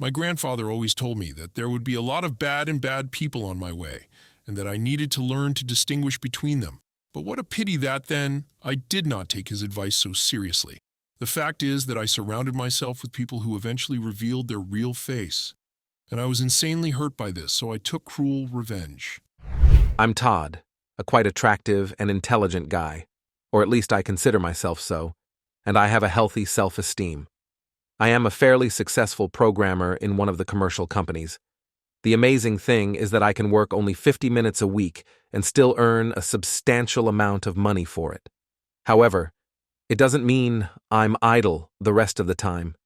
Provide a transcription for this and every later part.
My grandfather always told me that there would be a lot of bad and bad people on my way, and that I needed to learn to distinguish between them. But what a pity that then I did not take his advice so seriously. The fact is that I surrounded myself with people who eventually revealed their real face, and I was insanely hurt by this, so I took cruel revenge. I'm Todd, a quite attractive and intelligent guy, or at least I consider myself so, and I have a healthy self-esteem. I am a fairly successful programmer in one of the commercial companies. The amazing thing is that I can work only 50 minutes a week and still earn a substantial amount of money for it. However, it doesn't mean I'm idle the rest of the time.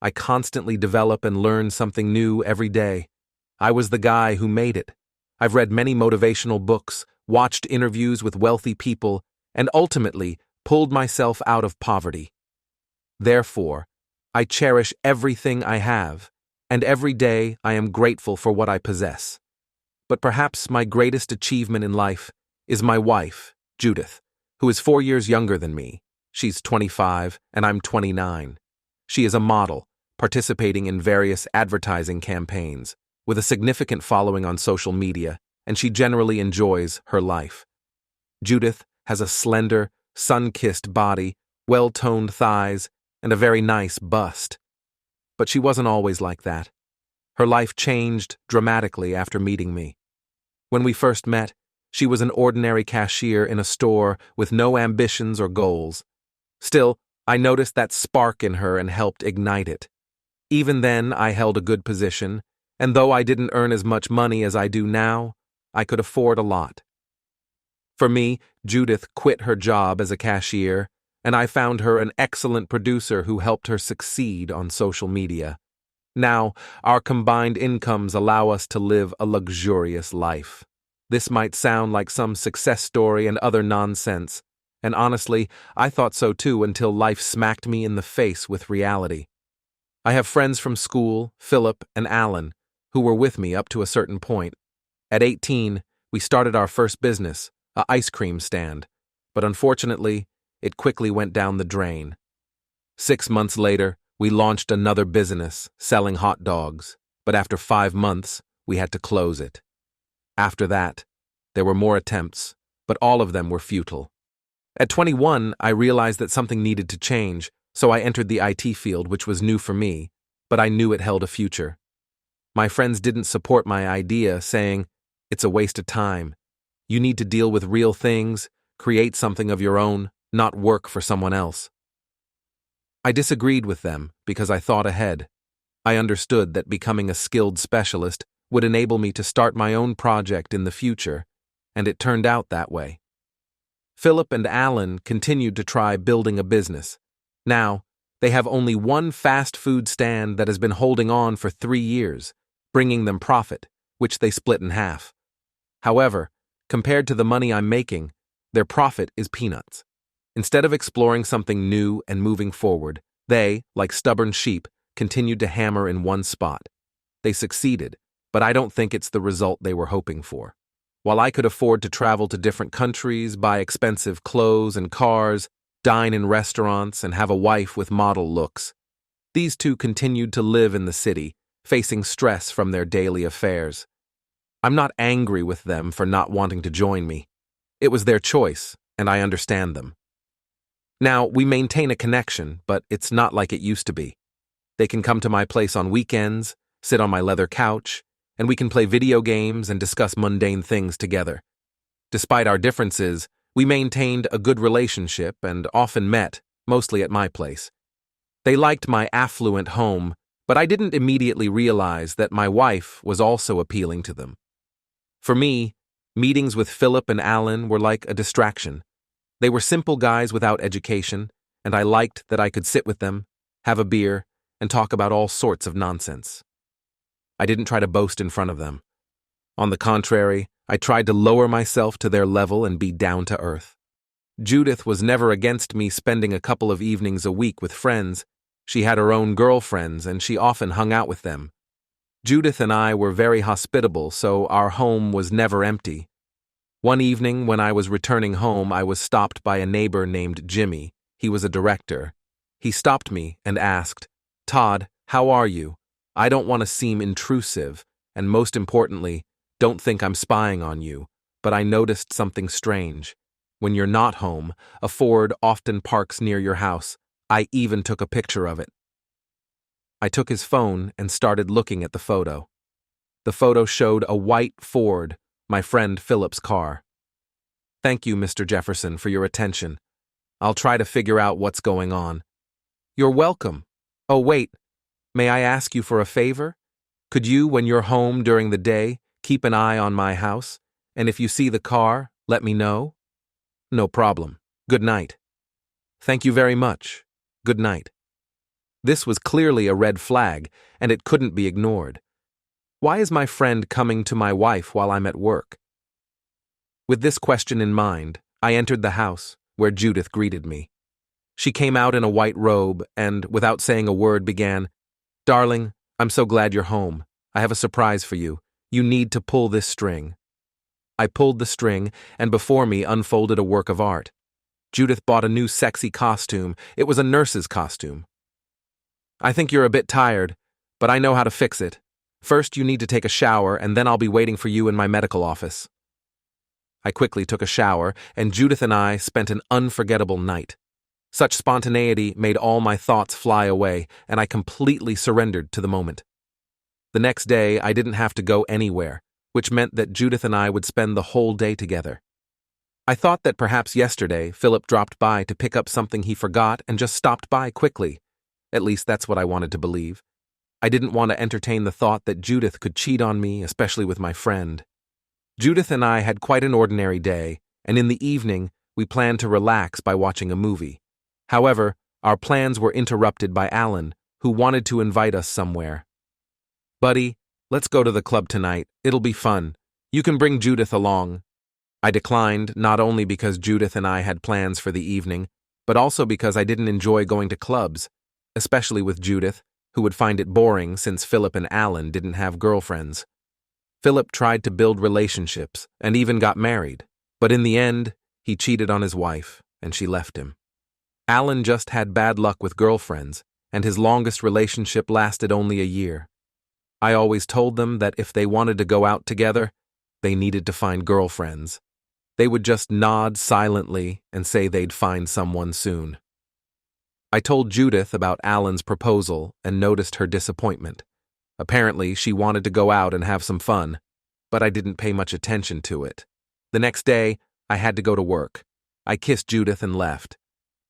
I constantly develop and learn something new every day. I was the guy who made it. I've read many motivational books, watched interviews with wealthy people, and ultimately pulled myself out of poverty. Therefore, I cherish everything I have, and every day I am grateful for what I possess. But perhaps my greatest achievement in life is my wife, Judith, who is 4 years younger than me. She's 25 and I'm 29. She is a model, participating in various advertising campaigns, with a significant following on social media, and she generally enjoys her life. Judith has a slender, sun-kissed body, well-toned thighs, and a very nice bust. But she wasn't always like that. Her life changed dramatically after meeting me. When we first met, she was an ordinary cashier in a store with no ambitions or goals. Still, I noticed that spark in her and helped ignite it. Even then, I held a good position, and though I didn't earn as much money as I do now, I could afford a lot. For me, Judith quit her job as a cashier, and I found her an excellent producer who helped her succeed on social media. Now, our combined incomes allow us to live a luxurious life. This might sound like some success story and other nonsense, and honestly, I thought so too until life smacked me in the face with reality. I have friends from school, Philip and Alan, who were with me up to a certain point. At 18, we started our first business, an ice cream stand, but unfortunately, it quickly went down the drain. 6 months later, we launched another business, selling hot dogs, but after 5 months, we had to close it. After that, there were more attempts, but all of them were futile. At 21, I realized that something needed to change, so I entered the IT field, which was new for me, but I knew it held a future. My friends didn't support my idea, saying, "It's a waste of time. You need to deal with real things, create something of your own, not work for someone else." I disagreed with them because I thought ahead. I understood that becoming a skilled specialist would enable me to start my own project in the future, and it turned out that way. Philip and Alan continued to try building a business. Now, they have only one fast food stand that has been holding on for 3 years, bringing them profit, which they split in half. However, compared to the money I'm making, their profit is peanuts. Instead of exploring something new and moving forward, they, like stubborn sheep, continued to hammer in one spot. They succeeded, but I don't think it's the result they were hoping for. While I could afford to travel to different countries, buy expensive clothes and cars, dine in restaurants, and have a wife with model looks, these two continued to live in the city, facing stress from their daily affairs. I'm not angry with them for not wanting to join me. It was their choice, and I understand them. Now, we maintain a connection, but it's not like it used to be. They can come to my place on weekends, sit on my leather couch, and we can play video games and discuss mundane things together. Despite our differences, we maintained a good relationship and often met, mostly at my place. They liked my affluent home, but I didn't immediately realize that my wife was also appealing to them. For me, meetings with Philip and Alan were like a distraction. They were simple guys without education, and I liked that I could sit with them, have a beer, and talk about all sorts of nonsense. I didn't try to boast in front of them. On the contrary, I tried to lower myself to their level and be down to earth. Judith was never against me spending a couple of evenings a week with friends. She had her own girlfriends, and she often hung out with them. Judith and I were very hospitable, so our home was never empty. One evening, when I was returning home, I was stopped by a neighbor named Jimmy. He was a director. He stopped me and asked, "Todd, how are you?" I don't want to seem intrusive, and most importantly, don't think I'm spying on you, but I noticed something strange. When you're not home, a Ford often parks near your house. I even took a picture of it. I took his phone and started looking at the photo. The photo showed a white Ford, my friend Philip's car. Thank you, Mr. Jefferson, for your attention. I'll try to figure out what's going on. You're welcome. Oh, wait. May I ask you for a favor? Could you, when you're home during the day, keep an eye on my house? And if you see the car, let me know? No problem. Good night. Thank you very much. Good night. This was clearly a red flag, and it couldn't be ignored. Why is my friend coming to my wife while I'm at work? With this question in mind, I entered the house, where Judith greeted me. She came out in a white robe and, without saying a word, began, "Darling, I'm so glad you're home. I have a surprise for you. You need to pull this string." I pulled the string, and before me unfolded a work of art. Judith bought a new sexy costume. It was a nurse's costume. "I think you're a bit tired, but I know how to fix it. First, you need to take a shower, and then I'll be waiting for you in my medical office." I quickly took a shower, and Judith and I spent an unforgettable night. Such spontaneity made all my thoughts fly away, and I completely surrendered to the moment. The next day, I didn't have to go anywhere, which meant that Judith and I would spend the whole day together. I thought that perhaps yesterday Philip dropped by to pick up something he forgot and just stopped by quickly. At least that's what I wanted to believe. I didn't want to entertain the thought that Judith could cheat on me, especially with my friend. Judith and I had quite an ordinary day, and in the evening, we planned to relax by watching a movie. However, our plans were interrupted by Alan, who wanted to invite us somewhere. "Buddy, let's go to the club tonight. It'll be fun. You can bring Judith along." I declined, not only because Judith and I had plans for the evening, but also because I didn't enjoy going to clubs, especially with Judith, who would find it boring since Philip and Alan didn't have girlfriends. Philip tried to build relationships and even got married, but in the end, he cheated on his wife, and she left him. Alan just had bad luck with girlfriends, and his longest relationship lasted only a year. I always told them that if they wanted to go out together, they needed to find girlfriends. They would just nod silently and say they'd find someone soon. I told Judith about Alan's proposal and noticed her disappointment. Apparently, she wanted to go out and have some fun, but I didn't pay much attention to it. The next day, I had to go to work. I kissed Judith and left.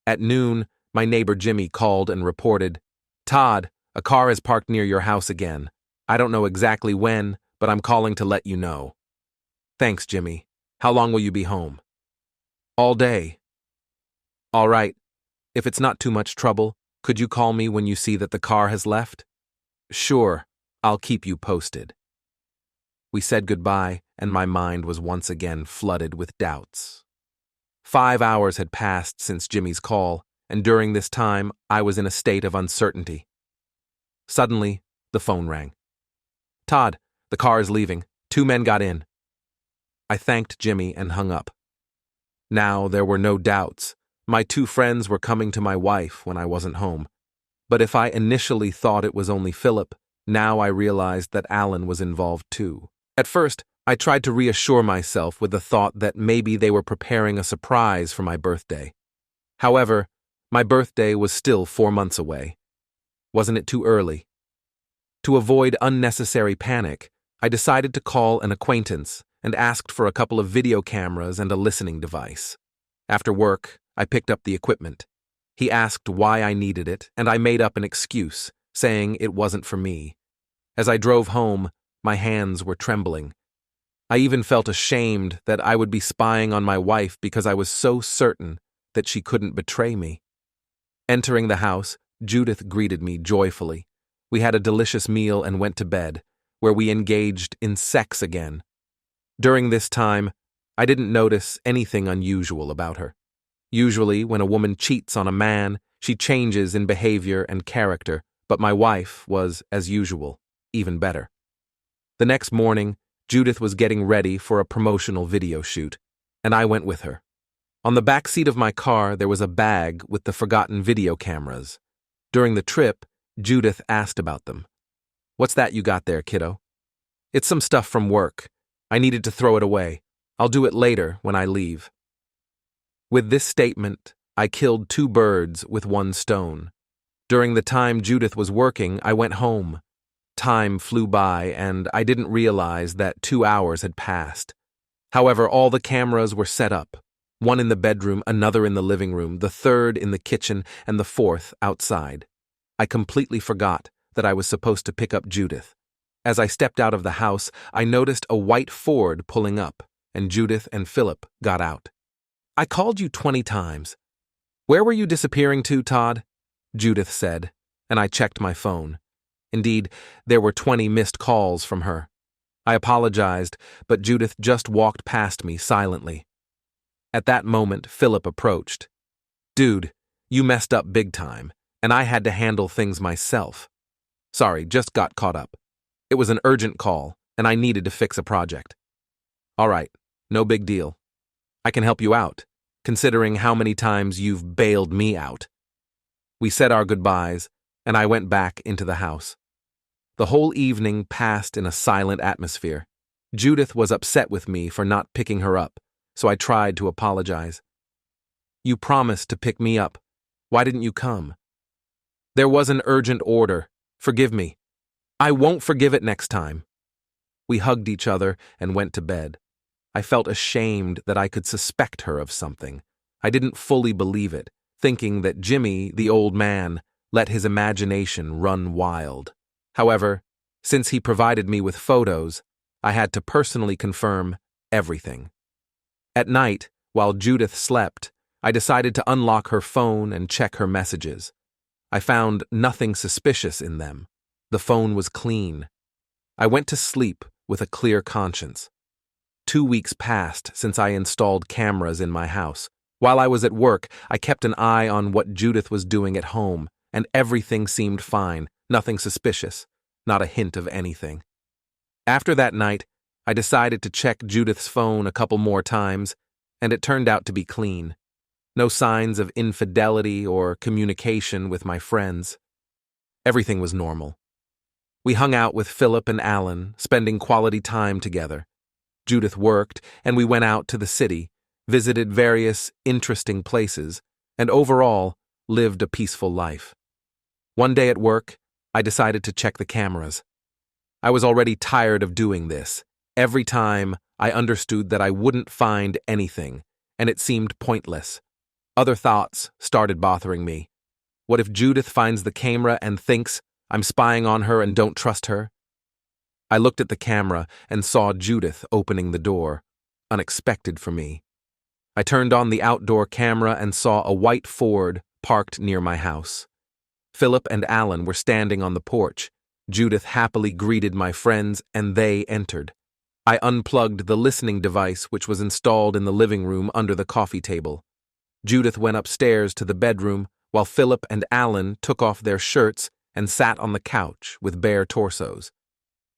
At noon, my neighbor Jimmy called and reported, "Todd, a car is parked near your house again. I don't know exactly when, but I'm calling to let you know." "Thanks, Jimmy. How long will you be home?" "All day." "All right. If it's not too much trouble, could you call me when you see that the car has left?" "Sure. I'll keep you posted." We said goodbye, and my mind was once again flooded with doubts. 5 hours had passed since Jimmy's call, and during this time, I was in a state of uncertainty. Suddenly, the phone rang. "Todd, the car is leaving. 2 men got in." I thanked Jimmy and hung up. Now there were no doubts. My 2 friends were coming to my wife when I wasn't home. But if I initially thought it was only Philip, now I realized that Alan was involved too. At first, I tried to reassure myself with the thought that maybe they were preparing a surprise for my birthday. However, my birthday was still 4 months away. Wasn't it too early? To avoid unnecessary panic, I decided to call an acquaintance and asked for a couple of video cameras and a listening device. After work, I picked up the equipment. He asked why I needed it, and I made up an excuse, saying it wasn't for me. As I drove home, my hands were trembling. I even felt ashamed that I would be spying on my wife because I was so certain that she couldn't betray me. Entering the house, Judith greeted me joyfully. We had a delicious meal and went to bed, where we engaged in sex again. During this time, I didn't notice anything unusual about her. Usually, when a woman cheats on a man, she changes in behavior and character, but my wife was, as usual, even better. The next morning, Judith was getting ready for a promotional video shoot, and I went with her. On the back seat of my car, there was a bag with the forgotten video cameras. During the trip, Judith asked about them. What's that you got there, kiddo? It's some stuff from work. I needed to throw it away. I'll do it later when I leave. With this statement, I killed 2 birds with 1 stone. During the time Judith was working, I went home. Time flew by, and I didn't realize that 2 hours had passed. However, all the cameras were set up. 1 in the bedroom, another in the living room, the 3rd in the kitchen, and the 4th outside. I completely forgot that I was supposed to pick up Judith. As I stepped out of the house, I noticed a white Ford pulling up, and Judith and Philip got out. I called you 20 times. Where were you disappearing to, Todd? Judith said, and I checked my phone. Indeed, there were 20 missed calls from her. I apologized, but Judith just walked past me silently. At that moment, Philip approached. Dude, you messed up big time, and I had to handle things myself. Sorry, just got caught up. It was an urgent call, and I needed to fix a project. All right, no big deal. I can help you out, considering how many times you've bailed me out. We said our goodbyes, and I went back into the house. The whole evening passed in a silent atmosphere. Judith was upset with me for not picking her up, so I tried to apologize. You promised to pick me up. Why didn't you come? There was an urgent order. Forgive me. I won't forgive it next time. We hugged each other and went to bed. I felt ashamed that I could suspect her of something. I didn't fully believe it, thinking that Jimmy, the old man, let his imagination run wild. However, since he provided me with photos, I had to personally confirm everything. At night, while Judith slept, I decided to unlock her phone and check her messages. I found nothing suspicious in them. The phone was clean. I went to sleep with a clear conscience. 2 weeks passed since I installed cameras in my house. While I was at work, I kept an eye on what Judith was doing at home, and everything seemed fine, nothing suspicious, not a hint of anything. After that night, I decided to check Judith's phone a couple more times, and it turned out to be clean. No signs of infidelity or communication with my friends. Everything was normal. We hung out with Philip and Alan, spending quality time together. Judith worked, and we went out to the city, visited various interesting places, and overall lived a peaceful life. One day at work, I decided to check the cameras. I was already tired of doing this. Every time, I understood that I wouldn't find anything, and it seemed pointless. Other thoughts started bothering me. What if Judith finds the camera and thinks I'm spying on her and don't trust her? I looked at the camera and saw Judith opening the door, unexpected for me. I turned on the outdoor camera and saw a white Ford parked near my house. Philip and Alan were standing on the porch. Judith happily greeted my friends, and they entered. I unplugged the listening device which was installed in the living room under the coffee table. Judith went upstairs to the bedroom, while Philip and Alan took off their shirts and sat on the couch with bare torsos.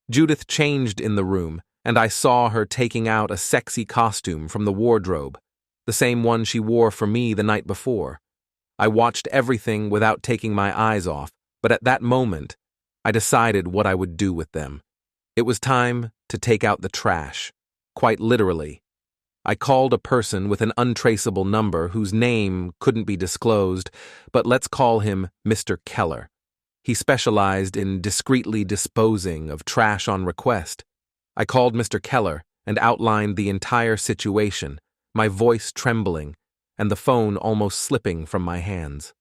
Judith changed in the room, and I saw her taking out a sexy costume from the wardrobe, the same one she wore for me the night before. I watched everything without taking my eyes off, but at that moment, I decided what I would do with them. It was time to take out the trash, quite literally. I called a person with an untraceable number whose name couldn't be disclosed, but let's call him Mr. Keller. He specialized in discreetly disposing of trash on request. I called Mr. Keller and outlined the entire situation, my voice trembling, and the phone almost slipping from my hands.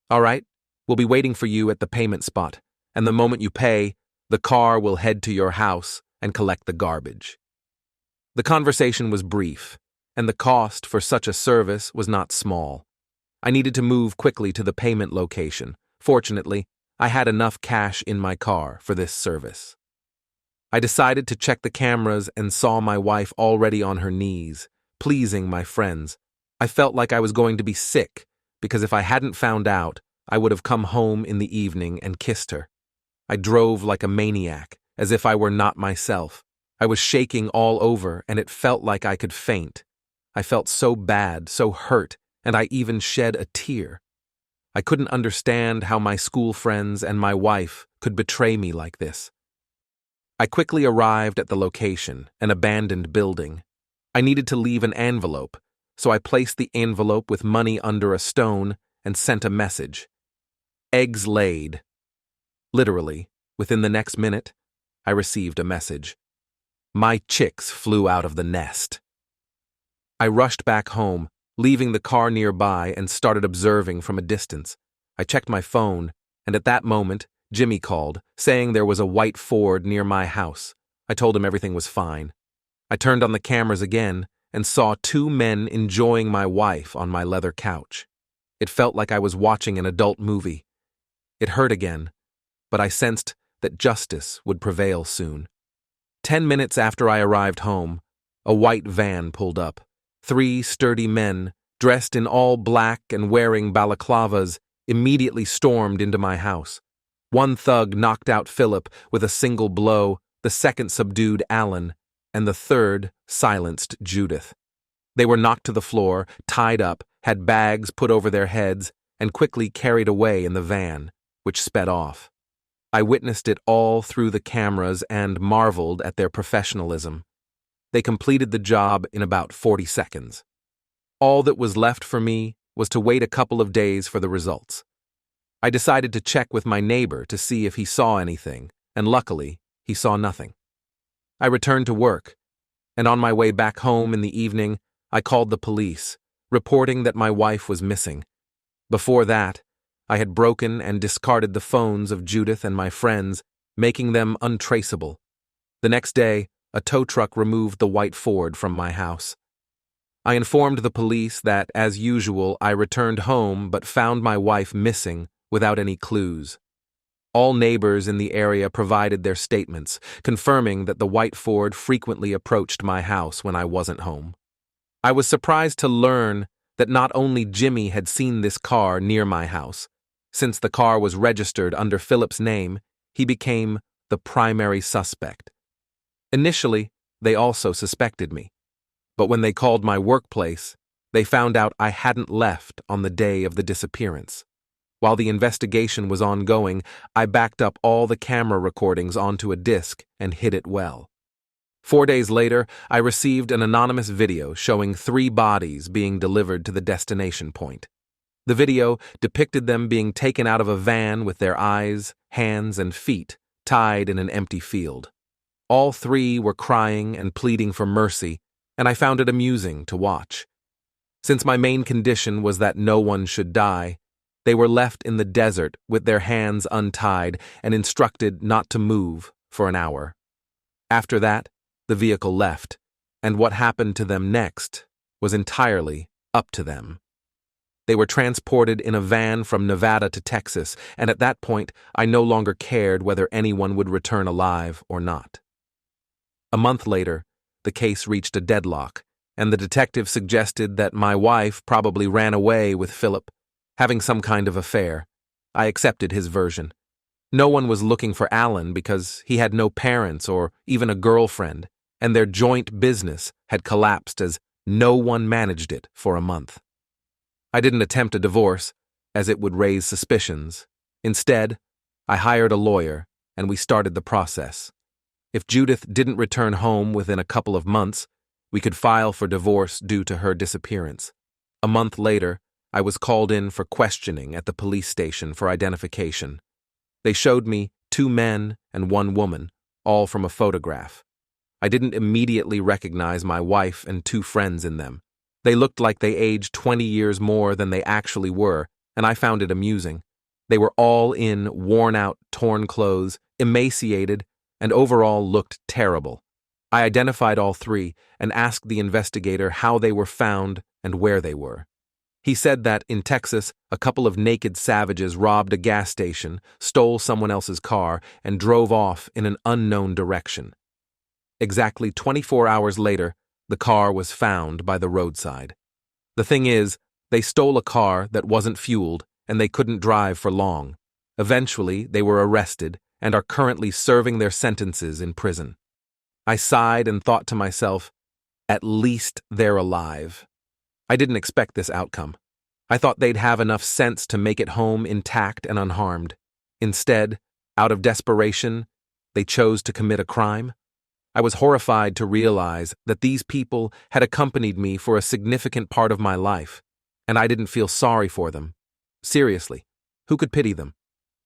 All right, we'll be waiting for you at the payment spot, and the moment you pay, the car will head to your house and collect the garbage. The conversation was brief, and the cost for such a service was not small. I needed to move quickly to the payment location. Fortunately, I had enough cash in my car for this service. I decided to check the cameras and saw my wife already on her knees, pleasing my friends. I felt like I was going to be sick, because if I hadn't found out, I would have come home in the evening and kissed her. I drove like a maniac, as if I were not myself. I was shaking all over, and it felt like I could faint. I felt so bad, so hurt, and I even shed a tear. I couldn't understand how my school friends and my wife could betray me like this. I quickly arrived at the location, an abandoned building. I needed to leave an envelope, so I placed the envelope with money under a stone and sent a message. Eggs laid. Literally, within the next minute, I received a message. My chicks flew out of the nest. I rushed back home, leaving the car nearby and started observing from a distance. I checked my phone, and at that moment, Jimmy called, saying there was a white Ford near my house. I told him everything was fine. I turned on the cameras again and saw two men enjoying my wife on my leather couch. It felt like I was watching an adult movie. It hurt again, but I sensed that justice would prevail soon. 10 minutes after I arrived home, a white van pulled up. 3 sturdy men, dressed in all black and wearing balaclavas, immediately stormed into my house. One thug knocked out Philip with a single blow, the second subdued Alan, and the third silenced Judith. They were knocked to the floor, tied up, had bags put over their heads, and quickly carried away in the van, which sped off. I witnessed it all through the cameras and marveled at their professionalism. They completed the job in about 40 seconds. All that was left for me was to wait a couple of days for the results. I decided to check with my neighbor to see if he saw anything, and luckily, he saw nothing. I returned to work, and on my way back home in the evening, I called the police, reporting that my wife was missing. Before that, I had broken and discarded the phones of Judith and my friends, making them untraceable. The next day, a tow truck removed the white Ford from my house. I informed the police that, as usual, I returned home but found my wife missing without any clues. All neighbors in the area provided their statements, confirming that the white Ford frequently approached my house when I wasn't home. I was surprised to learn that not only Jimmy had seen this car near my house. Since the car was registered under Philip's name, he became the primary suspect. Initially, they also suspected me, but when they called my workplace, they found out I hadn't left on the day of the disappearance. While the investigation was ongoing, I backed up all the camera recordings onto a disk and hid it well. 4 days later, I received an anonymous video showing 3 bodies being delivered to the destination point. The video depicted them being taken out of a van with their eyes, hands, and feet tied in an empty field. All 3 were crying and pleading for mercy, and I found it amusing to watch. Since my main condition was that no one should die, they were left in the desert with their hands untied and instructed not to move for an hour. After that, the vehicle left, and what happened to them next was entirely up to them. They were transported in a van from Nevada to Texas, and at that point, I no longer cared whether anyone would return alive or not. A month later, the case reached a deadlock, and the detective suggested that my wife probably ran away with Philip, having some kind of affair. I accepted his version. No one was looking for Alan because he had no parents or even a girlfriend, and their joint business had collapsed as no one managed it for a month. I didn't attempt a divorce, as it would raise suspicions. Instead, I hired a lawyer, and we started the process. If Judith didn't return home within a couple of months, we could file for divorce due to her disappearance. A month later, I was called in for questioning at the police station for identification. They showed me 2 men and 1 woman, all from a photograph. I didn't immediately recognize my wife and 2 friends in them. They looked like they aged 20 years more than they actually were, and I found it amusing. They were all in worn-out, torn clothes, emaciated, and overall looked terrible. I identified all 3 and asked the investigator how they were found and where they were. He said that, in Texas, a couple of naked savages robbed a gas station, stole someone else's car, and drove off in an unknown direction. Exactly 24 hours later, the car was found by the roadside. The thing is, they stole a car that wasn't fueled, and they couldn't drive for long. Eventually, they were arrested and are currently serving their sentences in prison. I sighed and thought to myself, at least they're alive. I didn't expect this outcome. I thought they'd have enough sense to make it home intact and unharmed. Instead, out of desperation, They chose to commit a crime? I was horrified to realize that these people had accompanied me for a significant part of my life, and I didn't feel sorry for them. Seriously, who could pity them?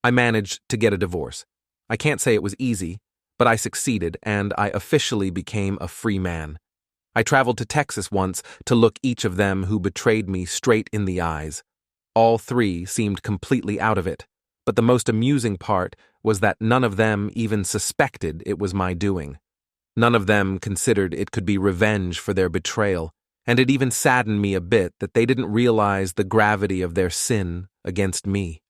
I managed to get a divorce. I can't say it was easy, but I succeeded, and I officially became a free man. I traveled to Texas once to look each of them who betrayed me straight in the eyes. All three seemed completely out of it, but the most amusing part was that none of them even suspected it was my doing. None of them considered it could be revenge for their betrayal, and it even saddened me a bit that they didn't realize the gravity of their sin against me.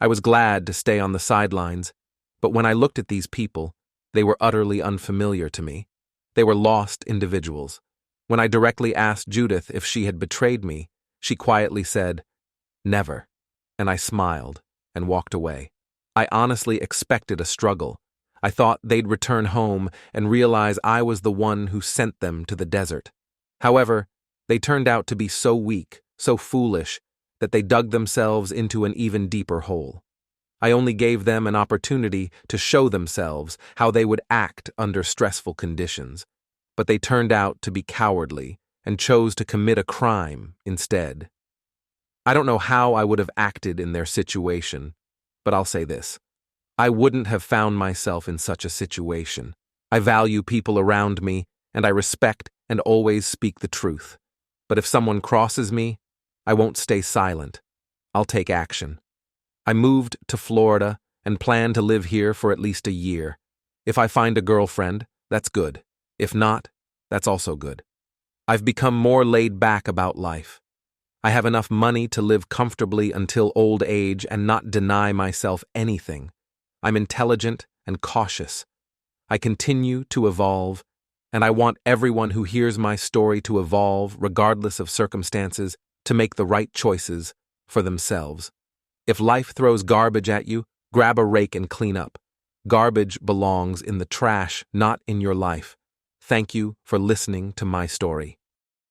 I was glad to stay on the sidelines, but when I looked at these people, they were utterly unfamiliar to me. They were lost individuals. When I directly asked Judith if she had betrayed me, she quietly said, "Never," and I smiled and walked away. I honestly expected a struggle. I thought they'd return home and realize I was the one who sent them to the desert. However, they turned out to be so weak, so foolish, that they dug themselves into an even deeper hole. I only gave them an opportunity to show themselves how they would act under stressful conditions, but they turned out to be cowardly and chose to commit a crime instead. I don't know how I would have acted in their situation, but I'll say this. I wouldn't have found myself in such a situation. I value people around me, and I respect and always speak the truth. But if someone crosses me, I won't stay silent. I'll take action. I moved to Florida and plan to live here for at least a year. If I find a girlfriend, that's good. If not, that's also good. I've become more laid back about life. I have enough money to live comfortably until old age and not deny myself anything. I'm intelligent and cautious. I continue to evolve, and I want everyone who hears my story to evolve, regardless of circumstances, to make the right choices for themselves. If life throws garbage at you, grab a rake and clean up. Garbage belongs in the trash, not in your life. Thank you for listening to my story.